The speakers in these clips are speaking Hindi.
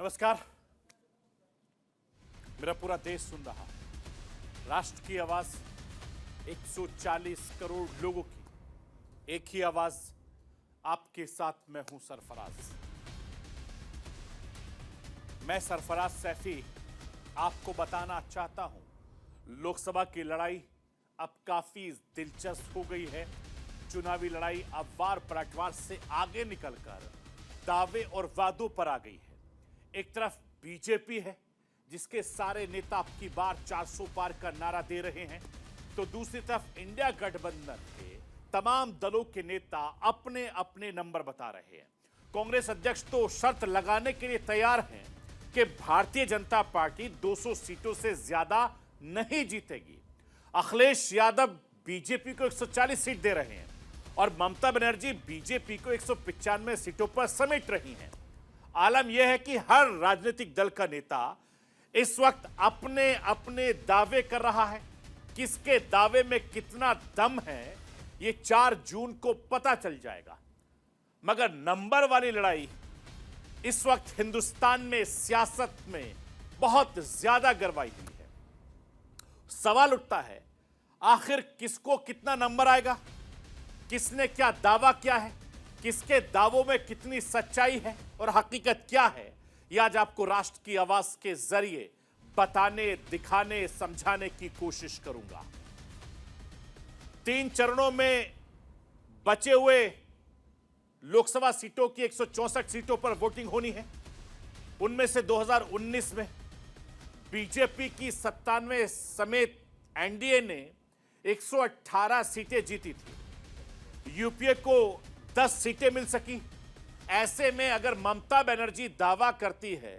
नमस्कार। मेरा पूरा देश सुन रहा है। राष्ट्र की आवाज 140 करोड़ लोगों की एक ही आवाज। आपके साथ मैं हूं सरफराज। मैं सरफराज सैफी आपको बताना चाहता हूं, लोकसभा की लड़ाई अब काफी दिलचस्प हो गई है। चुनावी लड़ाई अब वार पलटवार से आगे निकलकर दावे और वादों पर आ गई है। एक तरफ बीजेपी है जिसके सारे नेता अब की बार 400 पार का नारा दे रहे हैं, तो दूसरी तरफ इंडिया गठबंधन के तमाम दलों के नेता अपने अपने नंबर बता रहे हैं। कांग्रेस अध्यक्ष तो शर्त लगाने के लिए तैयार हैं कि भारतीय जनता पार्टी 200 सीटों से ज्यादा नहीं जीतेगी। अखिलेश यादव बीजेपी को 140 सीट दे रहे हैं और ममता बनर्जी बीजेपी को 195 सीटों पर समेट रही हैं। आलम यह है कि हर राजनीतिक दल का नेता इस वक्त अपने अपने दावे कर रहा है। किसके दावे में कितना दम है ये 4 जून को पता चल जाएगा। मगर नंबर वाली लड़ाई इस वक्त हिंदुस्तान में सियासत में बहुत ज्यादा गरमाई हुई है। सवाल उठता है, आखिर किसको कितना नंबर आएगा, किसने क्या दावा किया है, किसके दावों में कितनी सच्चाई है और हकीकत क्या है, यह आज आपको राष्ट्र की आवाज के जरिए बताने, दिखाने, समझाने की कोशिश करूंगा। 3 चरणों में बचे हुए लोकसभा सीटों की 164 सीटों पर वोटिंग होनी है। उनमें से 2019 में बीजेपी की 97 समेत एनडीए ने 118 सीटें जीती थी। यूपीए को 10 सीटें मिल सकी। ऐसे में अगर ममता बनर्जी दावा करती है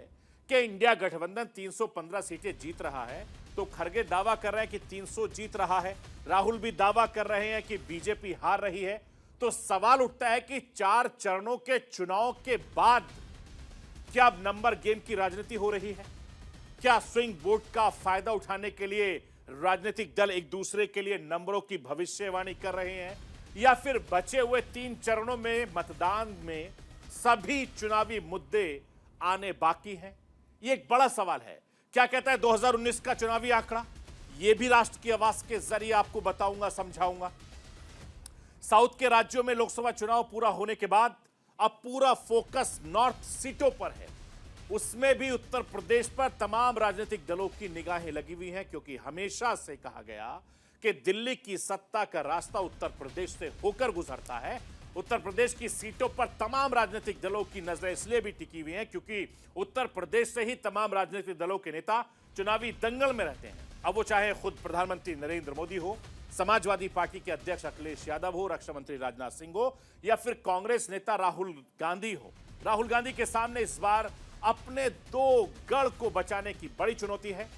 कि इंडिया गठबंधन 315 सीटें जीत रहा है, तो खरगे दावा कर रहे हैं कि 300 जीत रहा है, राहुल भी दावा कर रहे हैं कि बीजेपी हार रही है। तो सवाल उठता है कि 4 चरणों के चुनाव के बाद क्या अब नंबर गेम की राजनीति हो रही है? क्या स्विंग वोट का फायदा उठाने के लिए राजनीतिक दल एक दूसरे के लिए नंबरों की भविष्यवाणी कर रहे हैं, या फिर बचे हुए 3 चरणों में मतदान में सभी चुनावी मुद्दे आने बाकी हैं? यह एक बड़ा सवाल है। क्या कहता है 2019 का चुनावी आंकड़ा, यह भी राष्ट्र की आवाज के जरिए आपको बताऊंगा, समझाऊंगा। साउथ के राज्यों में लोकसभा चुनाव पूरा होने के बाद अब पूरा फोकस नॉर्थ सीटों पर है। उसमें भी उत्तर प्रदेश पर तमाम राजनीतिक दलों की निगाहें लगी हुई हैं, क्योंकि हमेशा से कहा गया कि दिल्ली की सत्ता का रास्ता उत्तर प्रदेश से होकर गुजरता है। उत्तर प्रदेश की सीटों पर तमाम राजनीतिक दलों की नजरें इसलिए भी टिकी हुई हैं क्योंकि उत्तर प्रदेश से ही तमाम राजनीतिक दलों के नेता चुनावी दंगल में रहते हैं। अब वो चाहे खुद प्रधानमंत्री नरेंद्र मोदी हो, समाजवादी पार्टी के अध्यक्ष अखिलेश यादव हो, रक्षा मंत्री राजनाथ सिंह हो, या फिर कांग्रेस नेता राहुल गांधी हो। राहुल गांधी के सामने इस बार अपने 2 गढ़ को बचाने की बड़ी चुनौती है।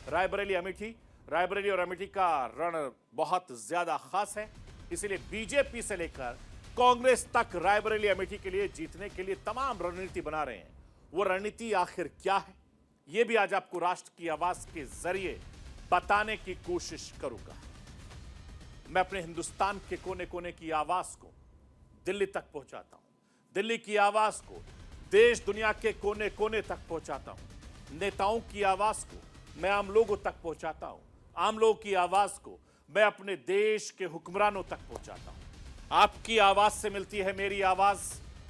रायबरेली अमेठी। रायबरेली और अमेठी का रण बहुत ज्यादा खास है, इसलिए बीजेपी से लेकर कांग्रेस तक रायबरेली अमेठी के लिए जीतने के लिए तमाम रणनीति बना रहे हैं। वो रणनीति आखिर क्या है, यह भी आज आपको राष्ट्र की आवाज के जरिए बताने की कोशिश करूंगा। मैं अपने हिंदुस्तान के कोने कोने की आवाज को दिल्ली तक पहुंचाता हूं। दिल्ली की आवाज को देश दुनिया के कोने कोने तक पहुंचाता हूं। नेताओं की आवाज को मैं आम लोगों तक पहुंचाता हूं। आम लोगों की आवाज को मैं अपने देश के हुक्मरानों तक पहुंचाता हूं। आपकी आवाज से मिलती है मेरी आवाज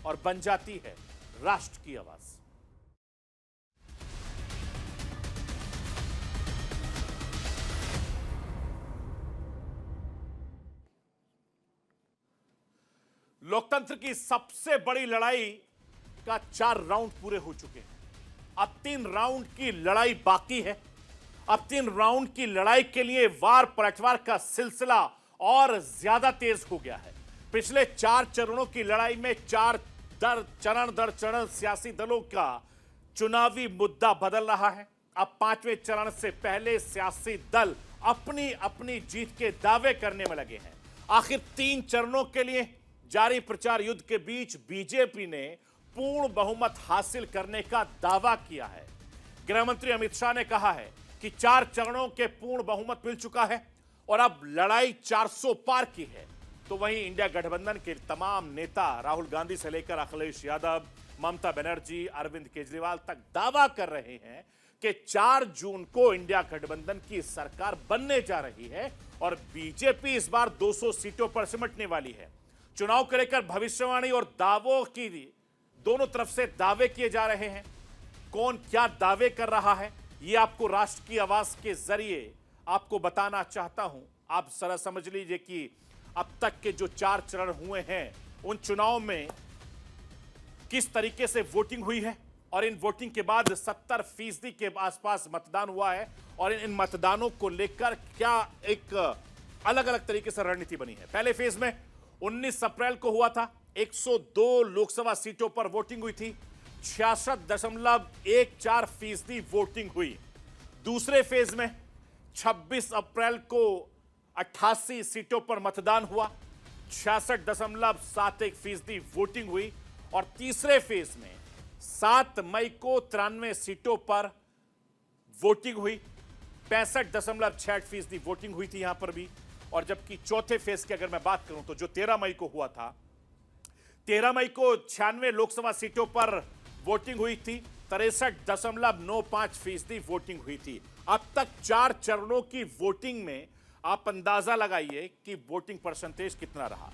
और बन जाती है राष्ट्र की आवाज। लोकतंत्र की सबसे बड़ी लड़ाई का 4 राउंड पूरे हो चुके हैं। अब 3 राउंड की लड़ाई बाकी है। अब 3 राउंड की लड़ाई के लिए वार पलटवार का सिलसिला और ज्यादा तेज हो गया है। पिछले 4 चरणों की लड़ाई में चरण दर चरण सियासी दलों का चुनावी मुद्दा बदल रहा है। अब 5वें चरण से पहले सियासी दल अपनी अपनी जीत के दावे करने में लगे हैं। आखिर 3 चरणों के लिए जारी प्रचार युद्ध के बीच बीजेपी ने पूर्ण बहुमत हासिल करने का दावा किया है। गृह मंत्री अमित शाह ने कहा है कि 4 चरणों के पूर्ण बहुमत मिल चुका है और अब लड़ाई 400 पार की है। तो वहीं इंडिया गठबंधन के तमाम नेता राहुल गांधी से लेकर अखिलेश यादव, ममता बनर्जी, अरविंद केजरीवाल तक दावा कर रहे हैं कि 4 जून को इंडिया गठबंधन की सरकार बनने जा रही है और बीजेपी इस बार 200 सीटों पर सिमटने वाली है। चुनाव को लेकर भविष्यवाणी और दावों की दोनों तरफ से दावे किए जा रहे हैं। कौन क्या दावे कर रहा है, यह आपको राष्ट्र की आवाज के जरिए आपको बताना चाहता हूं। आप जरा समझ लीजिए कि अब तक के जो 4 चरण हुए हैं, उन चुनाव में किस तरीके से वोटिंग हुई है और इन वोटिंग के बाद 70% के आसपास मतदान हुआ है और इन मतदानों को लेकर क्या एक अलग अलग तरीके से रणनीति बनी है। पहले फेज में 19 अप्रैल को हुआ था, 102 लोकसभा सीटों पर वोटिंग हुई थी, 66.14% वोटिंग हुई। दूसरे फेज में 26 अप्रैल को 88 सीटों पर मतदान हुआ, 66.71% वोटिंग हुई। और तीसरे फेज में 7 मई को 93 सीटों पर वोटिंग हुई, 65.68% वोटिंग हुई थी यहां पर भी। और जबकि चौथे फेज की अगर मैं बात करूं तो जो 13 मई को हुआ था, 13 मई को 96 लोकसभा सीटों पर वोटिंग हुई थी, 63.95% वोटिंग हुई थी। अब तक 4 चरणों की वोटिंग में आप अंदाजा लगाइए कि वोटिंग परसेंटेज कितना रहा।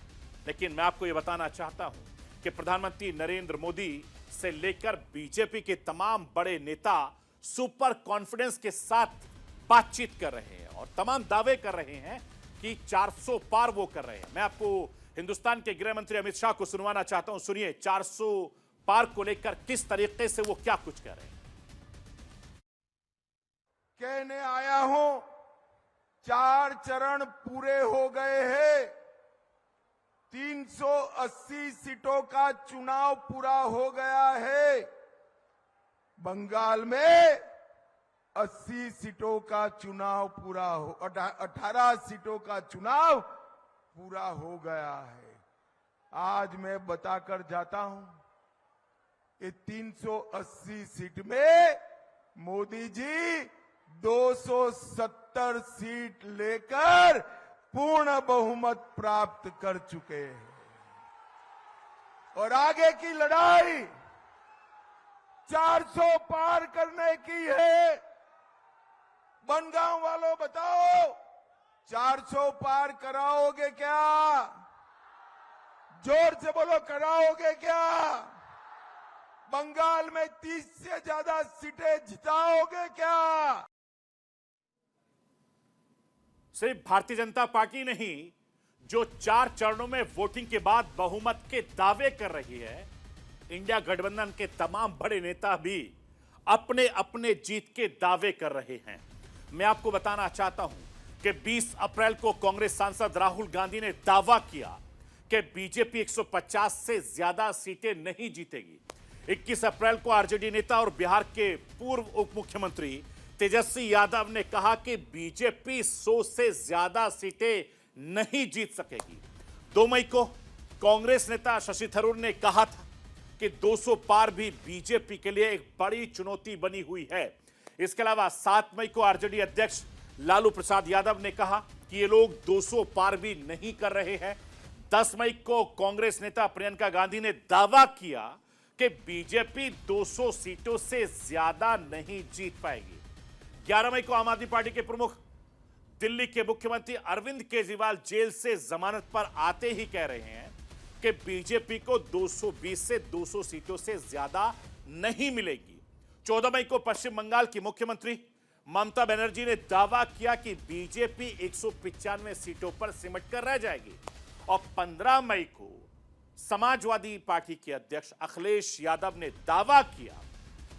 लेकिन मैं आपको यह बताना चाहता हूं कि प्रधानमंत्री नरेंद्र मोदी से लेकर बीजेपी के तमाम बड़े नेता सुपर कॉन्फिडेंस के साथ बातचीत कर रहे हैं और तमाम दावे कर रहे हैं कि 400 पार वो कर रहे हैं। मैं आपको हिंदुस्तान के गृह मंत्री अमित शाह को सुनवाना चाहता हूं। सुनिए 400 पार को लेकर किस तरीके से वो क्या कुछ कह रहे हैं। कहने आया हूं, 4 चरण पूरे हो गए हैं, 380 सीटों का चुनाव पूरा हो गया है। बंगाल में 80 सीटों का चुनाव पूरा हो, 18 सीटों का चुनाव पूरा हो गया है। आज मैं बताकर जाता हूं कि 380 सीट में मोदी जी 270 सीट लेकर पूर्ण बहुमत प्राप्त कर चुके हैं और आगे की लड़ाई 400 पार करने की है। बनगांव वालों बताओ, 400 पार कराओगे क्या? जोर से बोलो, कराओगे क्या? बंगाल में 30 से ज्यादा सीटें जिताओगे क्या? सिर्फ भारतीय जनता पार्टी नहीं, जो 4 चरणों में वोटिंग के बाद बहुमत के दावे कर रही है, इंडिया गठबंधन के तमाम बड़े नेता भी अपने अपने जीत के दावे कर रहे हैं। मैं आपको बताना चाहता हूं कि 20 अप्रैल को कांग्रेस सांसद राहुल गांधी ने दावा किया कि बीजेपी 150 से ज्यादा सीटें नहीं जीतेगी। 21 अप्रैल को आरजेडी नेता और बिहार के पूर्व उप मुख्यमंत्री तेजस्वी यादव ने कहा कि बीजेपी 100 से ज्यादा सीटें नहीं जीत सकेगी। 2 मई को कांग्रेस नेता शशि थरूर ने कहा था कि 200 पार भी बीजेपी के लिए एक बड़ी चुनौती बनी हुई है। इसके अलावा 7 मई को आरजेडी अध्यक्ष लालू प्रसाद यादव ने कहा कि ये लोग 200 पार भी नहीं कर रहे हैं। 10 मई को कांग्रेस नेता प्रियंका गांधी ने दावा किया कि बीजेपी 200 सीटों से ज्यादा नहीं जीत पाएगी। 11 मई को आम आदमी पार्टी के प्रमुख दिल्ली के मुख्यमंत्री अरविंद केजरीवाल जेल से जमानत पर आते ही कह रहे हैं कि बीजेपी को 220 से 200 सीटों से ज्यादा नहीं मिलेगी। 14 मई को पश्चिम बंगाल की मुख्यमंत्री ममता बनर्जी ने दावा किया कि बीजेपी 195 सीटों पर सिमटकर रह जाएगी। और 15 मई को समाजवादी पार्टी के अध्यक्ष अखिलेश यादव ने दावा किया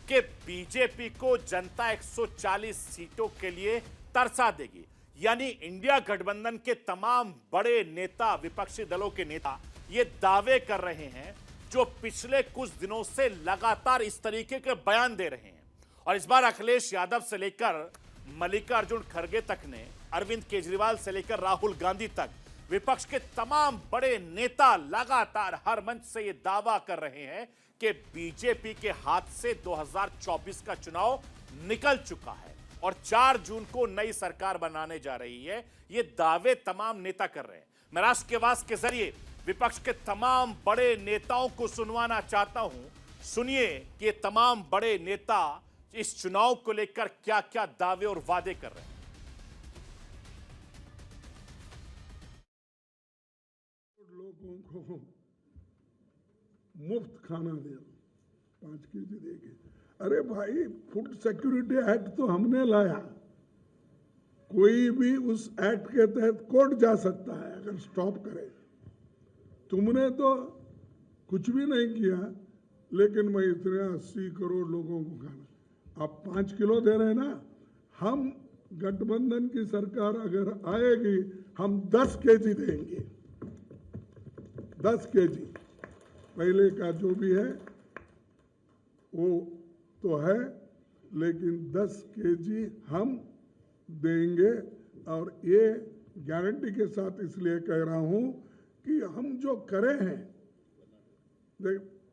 कि बीजेपी को जनता 140 सीटों के लिए तरसा देगी। यानी इंडिया गठबंधन के तमाम बड़े नेता, विपक्षी दलों के नेता ये दावे कर रहे हैं जो पिछले कुछ दिनों से लगातार इस तरीके के बयान दे रहे हैं। और इस बार अखिलेश यादव से लेकर मल्लिकार्जुन खड़गे तक ने, अरविंद केजरीवाल से लेकर राहुल गांधी तक, विपक्ष के तमाम बड़े नेता लगातार हर मंच से यह दावा कर रहे हैं कि बीजेपी के हाथ से 2024 का चुनाव निकल चुका है और 4 जून को नई सरकार बनाने जा रही है। ये दावे तमाम नेता कर रहे हैं। मैं राष्ट्र के आवाज के जरिए विपक्ष के तमाम बड़े नेताओं को सुनवाना चाहता हूं सुनिए कि ये तमाम बड़े नेता इस चुनाव को लेकर क्या क्या दावे और वादे कर रहे हैं। लोगों को मुफ्त खाना दे 5 केजी देके। अरे भाई, फूड सिक्योरिटी एक्ट तो हमने लाया, कोई भी उस एक्ट के तहत कोर्ट जा सकता है अगर स्टॉप करे। तुमने तो कुछ भी नहीं किया, लेकिन मैं इतने 80 करोड़ लोगों को खाना, आप 5 किलो दे रहे हैं ना, हम गठबंधन की सरकार अगर आएगी हम 10 केजी देंगे, 10 केजी। पहले का जो भी है वो तो है, लेकिन 10 केजी हम देंगे। और ये गारंटी के साथ इसलिए कह रहा हूं कि हम जो करे हैं,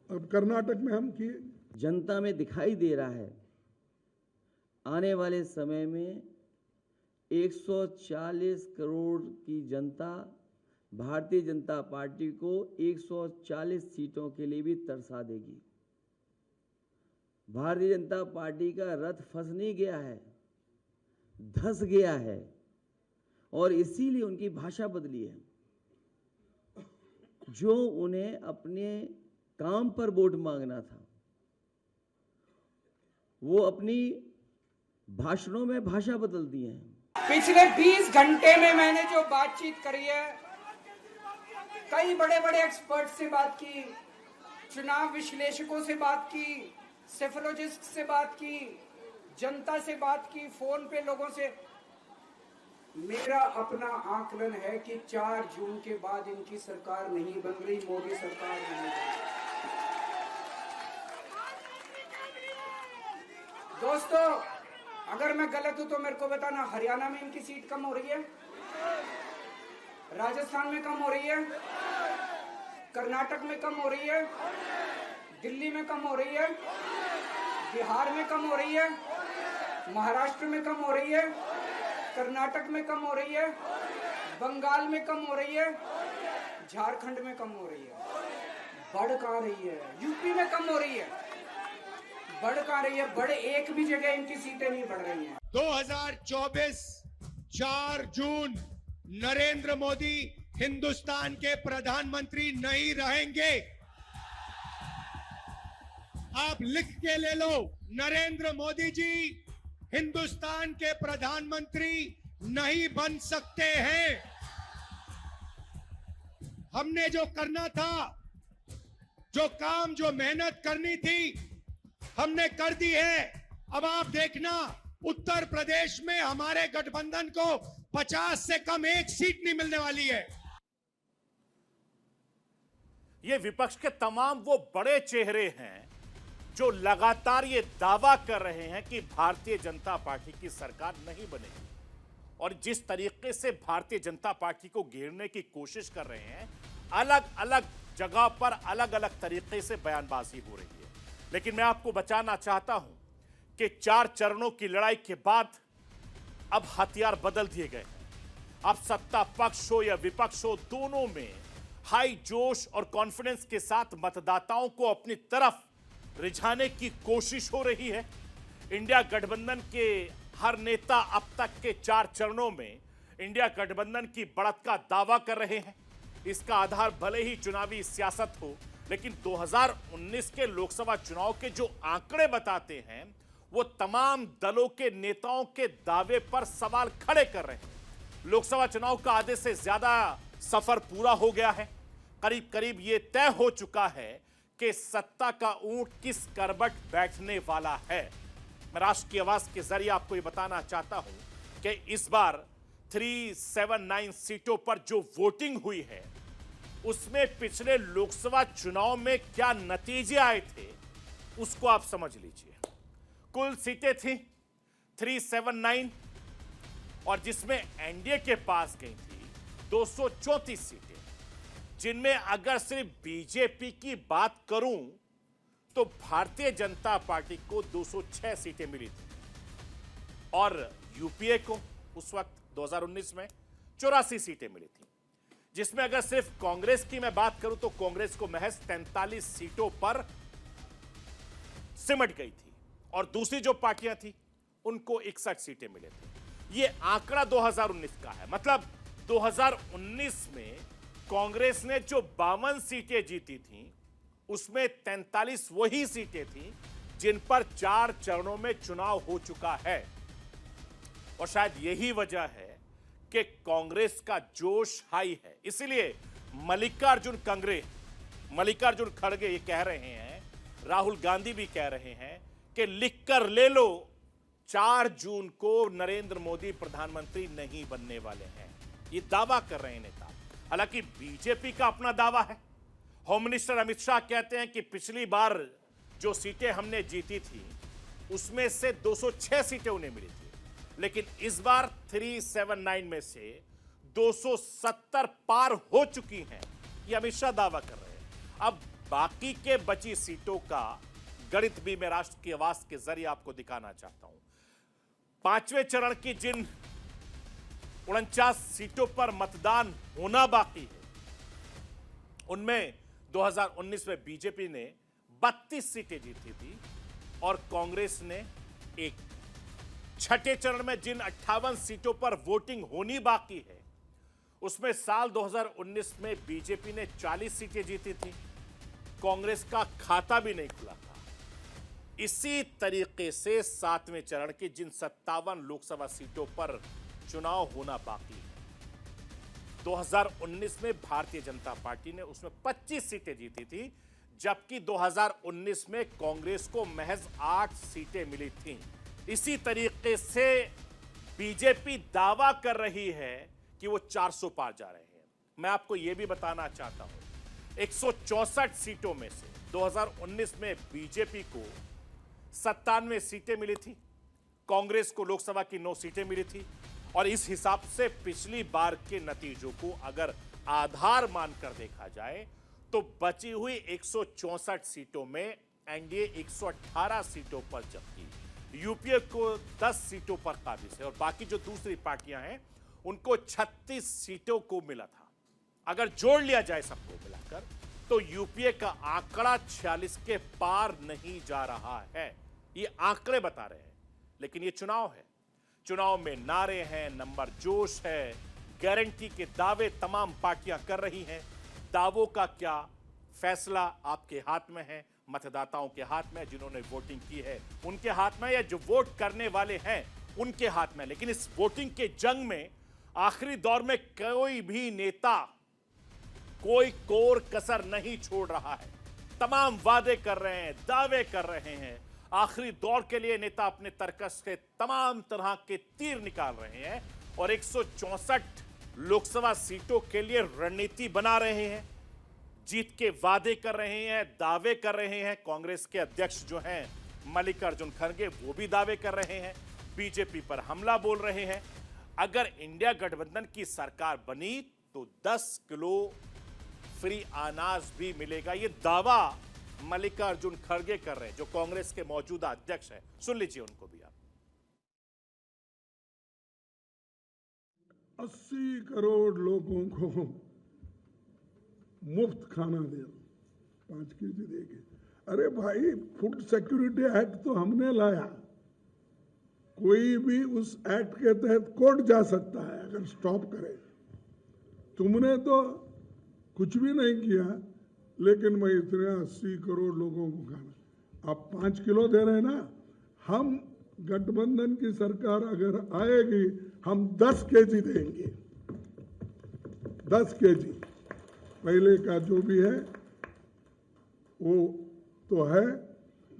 अब कर्नाटक में हम किए, जनता में दिखाई दे रहा है आने वाले समय में 140 करोड़ की जनता भारतीय जनता पार्टी को 140 सीटों के लिए भी तरसा देगी। भारतीय जनता पार्टी का रथ फंस नहीं गया है, धंस गया है, और इसीलिए उनकी भाषा बदली है। जो उन्हें अपने काम पर वोट मांगना था, वो अपनी भाषणों में भाषा बदल दी है। पिछले 20 घंटे में मैंने जो बातचीत करी है, कई बड़े बड़े एक्सपर्ट से बात की, चुनाव विश्लेषकों से बात की, सेफोलॉजिस्ट से बात की, जनता से बात की, फोन पे लोगों से। मेरा अपना आकलन है कि 4 जून के बाद इनकी सरकार नहीं बन रही, मोदी सरकार नहीं बन रही। दोस्तों, अगर मैं गलत हूं तो मेरे को बताना। हरियाणा में इनकी सीट कम हो रही है, राजस्थान में कम हो रही है, कर्नाटक में कम हो रही है, दिल्ली में कम हो रही है, बिहार में कम हो रही है, महाराष्ट्र में कम हो रही है, कर्नाटक में कम हो रही है, बंगाल में कम हो रही है, झारखंड में कम हो रही है। बढ़ कहां रही है? यूपी में कम हो रही है, बढ़ कहां रही है? बढ़ एक भी जगह इनकी सीटें नहीं बढ़ रही हैं। 2024 4 जून नरेंद्र मोदी हिंदुस्तान के प्रधानमंत्री नहीं रहेंगे। आप लिख के ले लो, नरेंद्र मोदी जी हिंदुस्तान के प्रधानमंत्री नहीं बन सकते हैं। हमने जो करना था, जो काम, जो मेहनत करनी थी, हमने कर दी है। अब आप देखना, उत्तर प्रदेश में हमारे गठबंधन को 50 से कम 1 सीट नहीं मिलने वाली है। ये विपक्ष के तमाम वो बड़े चेहरे हैं जो लगातार ये दावा कर रहे हैं कि भारतीय जनता पार्टी की सरकार नहीं बनेगी, और जिस तरीके से भारतीय जनता पार्टी को घेरने की कोशिश कर रहे हैं, अलग अलग जगह पर अलग अलग तरीके से बयानबाजी हो रही है। लेकिन मैं आपको बचाना चाहता हूं कि 4 चरणों की लड़ाई के बाद अब हथियार बदल दिए गए हैं। अब सत्ता पक्ष हो या विपक्ष हो, दोनों में हाई जोश और कॉन्फिडेंस के साथ मतदाताओं को अपनी तरफ रिझाने की कोशिश हो रही है। इंडिया गठबंधन के हर नेता अब तक के 4 चरणों में इंडिया गठबंधन की बढ़त का दावा कर रहे हैं। इसका आधार भले ही चुनावी सियासत हो, लेकिन 2019 के लोकसभा चुनाव के जो आंकड़े बताते हैं, वो तमाम दलों के नेताओं के दावे पर सवाल खड़े कर रहे हैं। लोकसभा चुनाव का आधे से ज्यादा सफर पूरा हो गया है। करीब करीब ये तय हो चुका है कि सत्ता का ऊंट किस करवट बैठने वाला है। मैं राष्ट्र की आवाज के जरिए आपको ये बताना चाहता हूं कि इस बार 379 सीटों पर जो वोटिंग हुई है, उसमें पिछले लोकसभा चुनाव में क्या नतीजे आए थे, उसको आप समझ लीजिए। कुल सीटें थी 379, और जिसमें एनडीए के पास गई थी 234 सीटें, जिनमें अगर सिर्फ बीजेपी की बात करूं तो भारतीय जनता पार्टी को 206 सीटें मिली थी, और यूपीए को उस वक्त 2019 में 84 सीटें मिली थी। जिसमें अगर सिर्फ कांग्रेस की मैं बात करूं तो कांग्रेस को महज 43 सीटों पर सिमट गई थी और दूसरी जो पार्टियां थी उनको 61 सीटें मिले थे। ये आंकड़ा 2019 का है, मतलब 2019 में कांग्रेस ने जो 52 सीटें जीती थी उसमें 43 वही सीटें थी जिन पर 4 चरणों में चुनाव हो चुका है। और शायद यही वजह है कि कांग्रेस का जोश हाई है। इसलिए मल्लिकार्जुन खड़गे ये कह रहे हैं, राहुल गांधी भी कह रहे हैं कि लिख कर ले लो 4 जून को नरेंद्र मोदी प्रधानमंत्री नहीं बनने वाले हैं। ये दावा कर रहे हैं नेता। हालांकि बीजेपी का अपना दावा है। होम मिनिस्टर अमित शाह कहते हैं कि पिछली बार जो सीटें हमने जीती थी उसमें से 206 सीटें उन्हें मिली थी, लेकिन इस बार 379 में से 270 पार हो चुकी हैं। ये अमित शाह दावा कर रहे हैं। अब बाकी के बची सीटों का गणित भी मैं राष्ट्र की आवाज के जरिए आपको दिखाना चाहता हूं। 5वें चरण की जिन 49 सीटों पर मतदान होना बाकी है उनमें 2019 में बीजेपी ने 32 सीटें जीती थी और कांग्रेस ने 1। छठे चरण में जिन 58 सीटों पर वोटिंग होनी बाकी है उसमें साल 2019 में बीजेपी ने 40 सीटें जीती थी, कांग्रेस का खाता भी नहीं खुला था। इसी तरीके से 7वें चरण की जिन 57 लोकसभा सीटों पर चुनाव होना बाकी है, 2019 में भारतीय जनता पार्टी ने उसमें 25 सीटें जीती थी, जबकि 2019 में कांग्रेस को महज 8 सीटें मिली थीं। इसी तरीके से बीजेपी दावा कर रही है कि वो 400 पार जा रहे हैं। मैं आपको यह भी बताना चाहता हूं 164 सीटों में से 2019 में बीजेपी को 97 सीटें मिली थी, कांग्रेस को लोकसभा की 9 सीटें मिली थी और इस हिसाब से पिछली बार के नतीजों को अगर आधार मानकर देखा जाए तो बची हुई 164 सीटों में एनडीए 118 सीटों पर, जबकि यूपीए को 10 सीटों पर काबिज है और बाकी जो दूसरी पार्टियां हैं उनको 36 सीटों को मिला था। अगर जोड़ लिया जाए सबको मिलाकर तो यूपीए का आंकड़ा 46 के पार नहीं जा रहा है। ये आंकड़े बता रहे हैं, लेकिन ये चुनाव है। चुनाव में नारे हैं, नंबर जोश है, गारंटी के दावे तमाम पार्टियां कर रही हैं। दावों का क्या, फैसला आपके हाथ में है, मतदाताओं के हाथ में, जिन्होंने वोटिंग की है उनके हाथ में, या जो वोट करने वाले हैं उनके हाथ में। लेकिन इस वोटिंग के जंग में आखिरी दौर में कोई भी नेता कोई कोर कसर नहीं छोड़ रहा है। तमाम वादे कर रहे हैं, दावे कर रहे हैं। आखिरी दौर के लिए नेता अपने तर्कस के तमाम तरह के तीर निकाल रहे हैं और 164 लोकसभा सीटों के लिए रणनीति बना रहे हैं, जीत के वादे कर रहे हैं, दावे कर रहे हैं। कांग्रेस के अध्यक्ष जो हैं मल्लिकार्जुन खड़गे वो भी दावे कर रहे हैं, बीजेपी पर हमला बोल रहे हैं। अगर इंडिया गठबंधन की सरकार बनी तो 10 किलो फ्री अनाज भी मिलेगा। ये दावा मल्लिकार्जुन खड़गे कर रहे हैं जो कांग्रेस के मौजूदा अध्यक्ष हैं। सुन लीजिए उनको भी आप। 80 करोड़ लोगों को मुफ्त खाना दे, 5 केजी देके। अरे भाई, फूड सिक्योरिटी एक्ट तो हमने लाया, कोई भी उस एक्ट के तहत कोर्ट जा सकता है अगर स्टॉप करे। तुमने तो कुछ भी नहीं किया, लेकिन मैं इतने 80 करोड़ लोगों को खाना, आप 5 किलो दे रहे हैं ना। हम गठबंधन की सरकार अगर आएगी हम 10 केजी देंगे, 10 केजी। पहले का जो भी है वो तो है,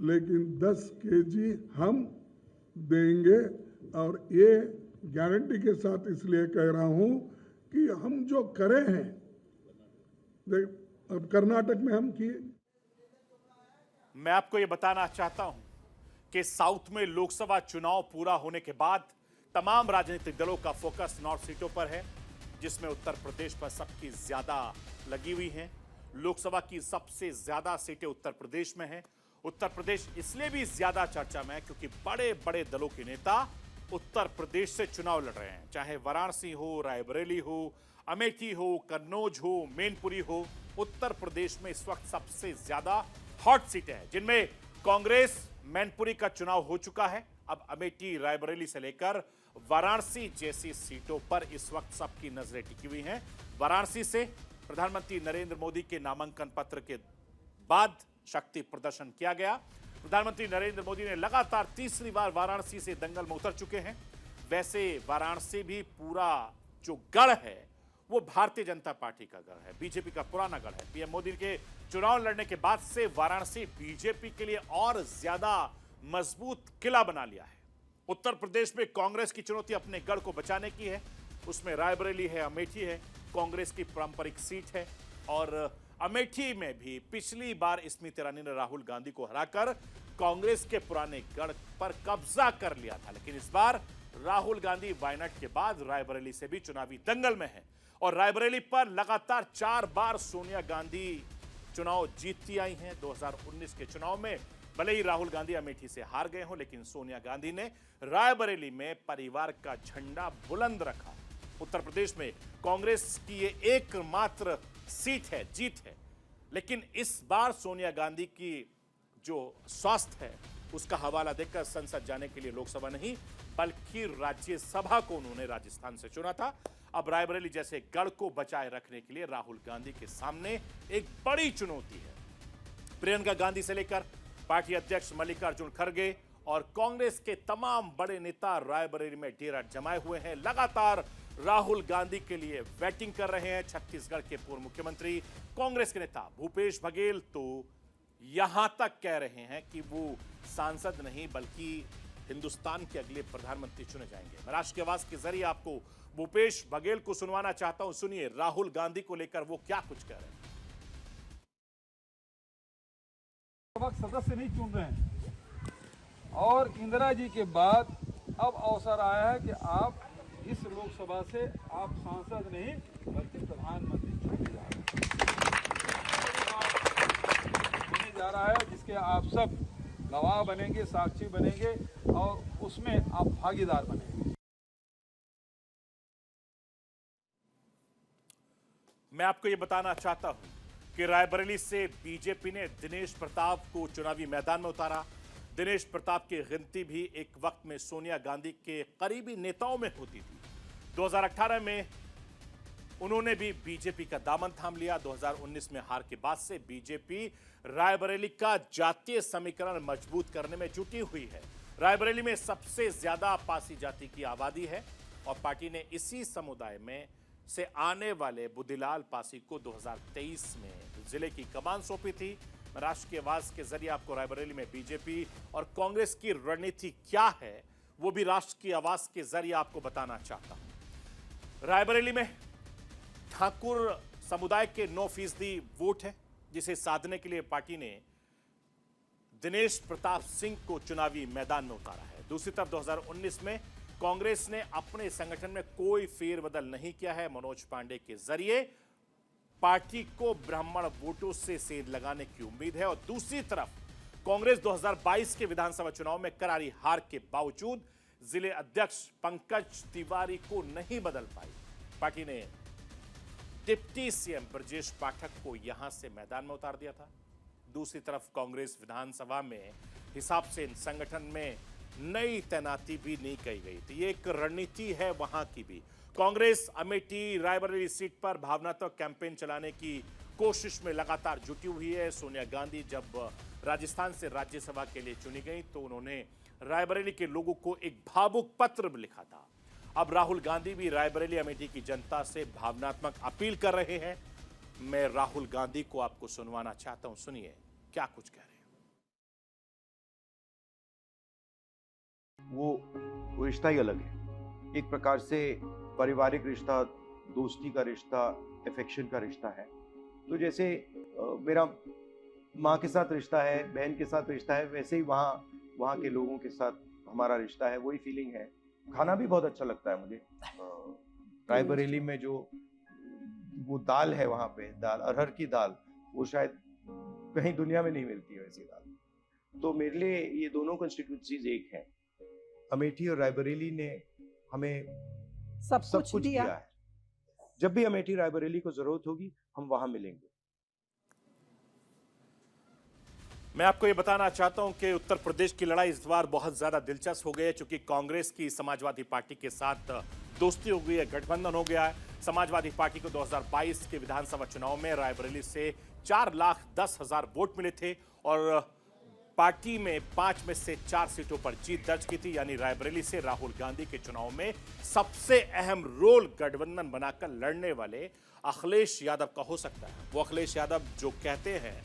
लेकिन 10 केजी हम देंगे। और ये गारंटी के साथ इसलिए कह रहा हूं कि हम जो करे हैं, अब कर्नाटक में हम किए। मैं आपको यह बताना चाहता हूं कि साउथ में लोकसभा चुनाव पूरा होने के बाद तमाम राजनीतिक दलों का फोकस नॉर्थ सीटों पर है, जिसमें उत्तर प्रदेश पर सबकी ज्यादा लगी हुई हैं। लोकसभा की सबसे ज्यादा सीटें उत्तर प्रदेश में हैं। उत्तर प्रदेश इसलिए भी ज्यादा चर्चा में है क्योंकि बड़े बड़े दलों के नेता उत्तर प्रदेश से चुनाव लड़ रहे हैं, चाहे वाराणसी हो, रायबरेली हो, अमेठी हो, कन्नौज हो, मैनपुरी हो। उत्तर प्रदेश में इस वक्त सबसे ज्यादा हॉट सीटें हैं, जिनमें कांग्रेस मैनपुरी का चुनाव हो चुका है। अब अमेठी, रायबरेली से लेकर वाराणसी जैसी सीटों पर इस वक्त सबकी नजरें टिकी हुई हैं। वाराणसी से प्रधानमंत्री नरेंद्र मोदी के नामांकन पत्र के बाद शक्ति प्रदर्शन किया गया। प्रधानमंत्री नरेंद्र मोदी ने लगातार तीसरी बार वाराणसी से दंगल में उतर चुके हैं। वैसे वाराणसी भी पूरा जो गढ़ है वो भारतीय जनता पार्टी का गढ़ है, बीजेपी का पुराना गढ़ है। पीएम मोदी के चुनाव लड़ने के बाद से वाराणसी बीजेपी के लिए और ज्यादा मजबूत किला बना लिया है। उत्तर प्रदेश में कांग्रेस की चुनौती अपने गढ़ को बचाने की है। उसमें रायबरेली है, अमेठी है, कांग्रेस की पारंपरिक सीट है। और अमेठी में भी पिछली बार स्मृति ईरानी ने राहुल गांधी को हराकर कांग्रेस के पुराने गढ़ पर कब्जा कर लिया था। लेकिन इस बार राहुल गांधी वायनाड के बाद रायबरेली से भी चुनावी दंगल में है और रायबरेली पर लगातार 4 बार सोनिया गांधी चुनाव जीतती आई हैं। 2019 के चुनाव में भले ही राहुल गांधी अमेठी से हार गए हों, लेकिन सोनिया गांधी ने रायबरेली में परिवार का झंडा बुलंद रखा। उत्तर प्रदेश में कांग्रेस की ये एकमात्र सीट है, जीत है। लेकिन इस बार सोनिया गांधी की जो स्वास्थ्य है उसका हवाला देकर संसद जाने के लिए लोकसभा नहीं बल्कि राज्यसभा को उन्होंने राजस्थान से चुना था। अब रायबरेली जैसे गढ़ को बचाए रखने के लिए राहुल गांधी के सामने एक बड़ी चुनौती है। प्रियंका गांधी से लेकर पार्टी अध्यक्ष मल्लिकार्जुन खड़गे और कांग्रेस के तमाम बड़े नेता रायबरेली में डेरा जमाए हुए हैं। लगातार राहुल गांधी के लिए वेटिंग कर रहे हैं। छत्तीसगढ़ के पूर्व मुख्यमंत्री कांग्रेस के नेता भूपेश बघेल तो यहां तक कह रहे हैं कि वो सांसद नहीं बल्कि हिंदुस्तान के अगले प्रधानमंत्री चुने जाएंगे। मैं राष्ट्र की आवाज के जरिए आपको भूपेश बघेल को सुनवाना चाहता हूं। सुनिए राहुल गांधी को लेकर वो क्या कुछ कह रहे हैं। सदस्य नहीं चुन रहे हैं और इंदिरा जी के बाद अब अवसर आया है कि आप इस लोकसभा से आप सांसद नहीं बल्कि प्रधानमंत्री होने जा रहा है, जिसके आप सब गवाह बनेंगे, साक्षी बनेंगे और उसमें आप भागीदार बनेंगे। मैं आपको यह बताना चाहता हूं कि रायबरेली से बीजेपी ने दिनेश प्रताप को चुनावी मैदान में उतारा। दिनेश प्रताप की गिनती भी एक वक्त में सोनिया गांधी के करीबी नेताओं में होती थी। 2018 में उन्होंने भी बीजेपी का दामन थाम लिया। 2019 में हार के बाद से बीजेपी रायबरेली का जातीय समीकरण मजबूत करने में जुटी हुई है। रायबरेली में सबसे ज्यादा पासी जाति की आबादी है और पार्टी ने इसी समुदाय में से आने वाले बुद्धिलाल पासी को 2023 में जिले की कमान सौंपी थी। मैं राष्ट्र की आवाज के जरिए आपको रायबरेली में बीजेपी और कांग्रेस की रणनीति क्या है वो भी राष्ट्र की आवाज के जरिए आपको बताना चाहता हूं। रायबरेली में ठाकुर समुदाय के 9% वोट है, जिसे साधने के लिए पार्टी ने दिनेश प्रताप सिंह को चुनावी मैदान में उतारा है। दूसरी तरफ 2019 में कांग्रेस ने अपने संगठन में कोई फेरबदल नहीं किया है। मनोज पांडे के जरिए पार्टी को ब्राह्मण वोटों से सेंध लगाने की उम्मीद है और दूसरी तरफ कांग्रेस 2022 के विधानसभा चुनाव में करारी हार के बावजूद जिले अध्यक्ष पंकज तिवारी को नहीं बदल पाई। पार्टी ने डिप्टी सीएम ब्रजेश पाठक को यहां से मैदान में उतार दिया था। दूसरी तरफ कांग्रेस विधानसभा में हिसाब से इन संगठन में नई तैनाती भी नहीं की गई थी। ये एक रणनीति है वहां की भी। कांग्रेस अमेठी रायबरेली सीट पर भावनात्मक कैंपेन चलाने की कोशिश में लगातार जुटी हुई है। सोनिया गांधी जब राजस्थान से राज्यसभा के लिए चुनी गई तो उन्होंने रायबरेली के लोगों को एक भावुक पत्र भी लिखा था। अब राहुल गांधी भी रायबरेली अमेठी की जनता से भावनात्मक अपील कर रहे हैं। मैं राहुल गांधी को आपको सुनवाना चाहता हूं, सुनिए क्या कुछ कह रहे हैं। वो रिश्ता ही अलग है। एक प्रकार से पारिवारिक रिश्ता, दोस्ती का रिश्ता, अफेक्शन का रिश्ता है। तो जैसे मेरा माँ के साथ रिश्ता है, बहन के साथ रिश्ता है, वैसे ही वहाँ के लोगों के साथ हमारा रिश्ता है, वही फीलिंग है। खाना भी बहुत अच्छा लगता है मुझे। रायबरेली में जो वो दाल है, वहाँ पे दाल, अरहर की दाल, वो शायद कहीं दुनिया में नहीं मिलती है वैसी दाल। तो मेरे लिए ये दोनों कॉन्स्टिट्यूंसीज एक हैं। अमेठी और रायबरेली ने हमें सब कुछ दिया है। जब भी अमेठी रायबरेली को जरूरत होगी हम वहां मिलेंगे। मैं आपको ये बताना चाहता हूं कि उत्तर प्रदेश की लड़ाई इस बार बहुत ज्यादा दिलचस्प हो गई है, चूंकि कांग्रेस की समाजवादी पार्टी के साथ दोस्ती हो गई है, गठबंधन हो गया है। समाजवादी पार्टी को 2022 के विधानसभा चुनाव में रायबरेली से 4,10,000 वोट मिले थे और पार्टी में 5 में से 4 सीटों पर जीत दर्ज की थी। यानी रायबरेली से राहुल गांधी के चुनाव में सबसे अहम रोल गठबंधन बनाकर लड़ने वाले अखिलेश यादव का हो सकता है। वो अखिलेश यादव जो कहते हैं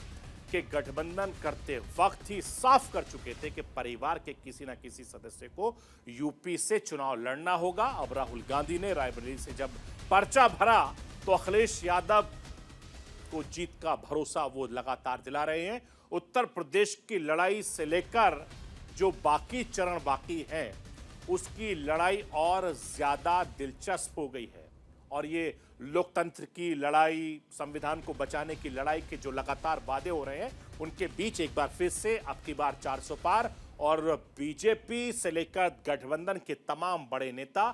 कि गठबंधन करते वक्त ही साफ कर चुके थे कि परिवार के किसी ना किसी सदस्य को यूपी से चुनाव लड़ना होगा। अब राहुल गांधी ने रायबरेली से जब पर्चा भरा तो अखिलेश यादव को जीत का भरोसा वो लगातार दिला रहे हैं। उत्तर प्रदेश की लड़ाई से लेकर जो बाकी चरण बाकी है उसकी लड़ाई और ज्यादा दिलचस्प हो गई है और ये लोकतंत्र की लड़ाई, संविधान को बचाने की लड़ाई के जो लगातार वादे हो रहे हैं उनके बीच एक बार फिर से अब की बार 400 पार और बीजेपी से लेकर गठबंधन के तमाम बड़े नेता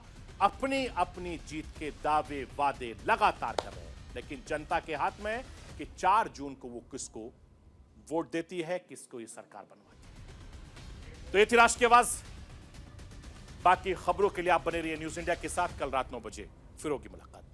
अपनी अपनी जीत के दावे वादे लगातार कर रहे हैं। लेकिन जनता के हाथ में है कि 4 जून को वो किसको वोट देती है, किसको ये सरकार बनवाती है। तो ये थी राष्ट्र की आवाज। बाकी खबरों के लिए आप बने रहिए न्यूज इंडिया के साथ। कल रात 9 बजे फिर होगी मुलाकात।